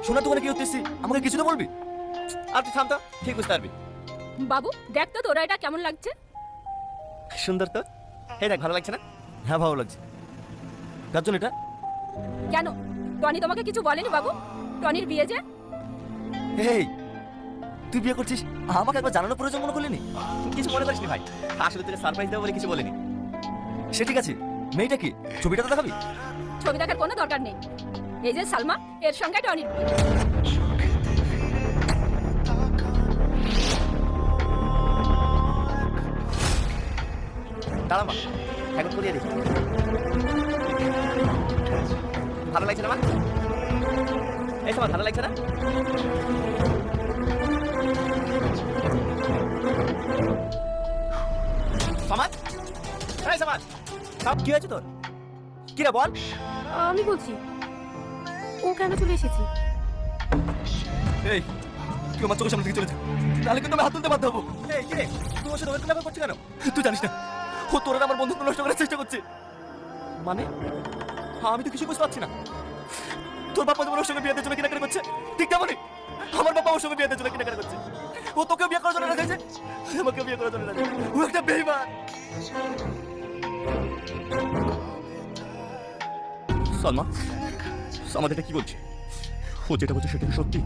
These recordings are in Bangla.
সোনার দোকানে কি হতেছি আমাকে কিছু তো বলবি? আর তুই থাম তো, ঠিক বুঝতে পারবি। বাবু দেখ তো তোরা এটা কেমন লাগছে? সুন্দর তো। এই দেখ, ভালো লাগছে না? হ্যাঁ ভালো লাগছে। কার জন্য এটা? কেন, টনি তোমাকে কিছু বলেনি বাবু? টনির বিয়ে যে। এই তুই বিয়ে করছিস, আমাকে একবার জানানোর প্রয়োজন মনে করলি? কিছু মনে করিসনি ভাই, আসলে তোকে সারপ্রাইজ দেবো বলে কিছু বলিনি। সে ঠিক আছে, মেয়েটা কি, ছবিটা তো দেখাবি? ছবি দেখার কোনো দরকার নেই। এই যে সালমা, এর সঙ্গে টনির বিয়ে। দাঁড়া মা, এখন করিয়ে দেখি। ভালো লাগছে না মা? এই সময় ভালো লাগছে না? সমাজ, এই সমাজ, সব কি হয়েছে তোর? কি রে বল? আমি বলছি ও কেন চলে এসেছি। এই তুই আমার চোখের সামনে থেকে চলে যা, নাহলে কিন্তু আমি হাত তুলতে বাধ্য হবো। এই কি রে, তুই ওর সাথে ওরকম ব্যাপার করছিস কেন? তুই জানিস না ও তোর আর আমার বন্ধুত্ব নষ্ট করার চেষ্টা করছে। মানে আমি তো কিছু বুঝতে পারছি না। তোর বাবা তোমার ওর সঙ্গে বিয়েতে জন্য কেনাকাটা করছে, ঠিক তেমনই আমার বাবা ওর সঙ্গে বিয়েতে জন্য কেনাকাটা করছে। ও তোকে বিয়ে করার জন্য রাখেছে, আমাকে বিয়ে করার জন্য রাখেছে। ও একটা বেঈমান। সালমা, সালমা এটা কি বলছে? ও যেটা বলছে সেটা কি সত্যি?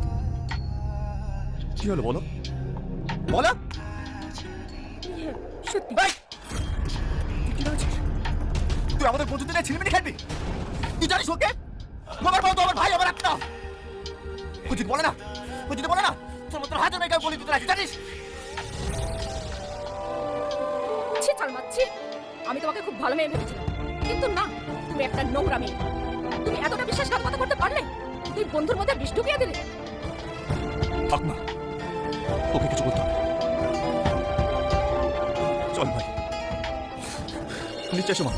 কি হলো বলো, বলো। সত্যি। ভাই তুই কি বলছিস? তুই আমাদের বন্ধুদের নিয়ে ছিলিমিলি খেলবি? তুই জানিস ওকে? আমার বন্ধু, আমার ভাই, আমার আত্মা। ও যদি বলে না, ও যদি বলে না, তোর মতো হাজার মেয়েকে বলি দিতে রাখি, জানিস? ছি সালমা, ছি। আমি তোমাকে খুব ভালো মেয়ে ভেবেছিলাম, কিন্তু না, তুমি একটা নোংরা মেয়ে। তুমি এতটা বিশ্বাসঘাতকতা করতে পারলে? তুই বন্ধুর মধ্যে বিষ ঢুকিয়ে দিলে। থাক না, ওকে কিছু বলতে হবে। চল ভাই, নিচে এসো মা।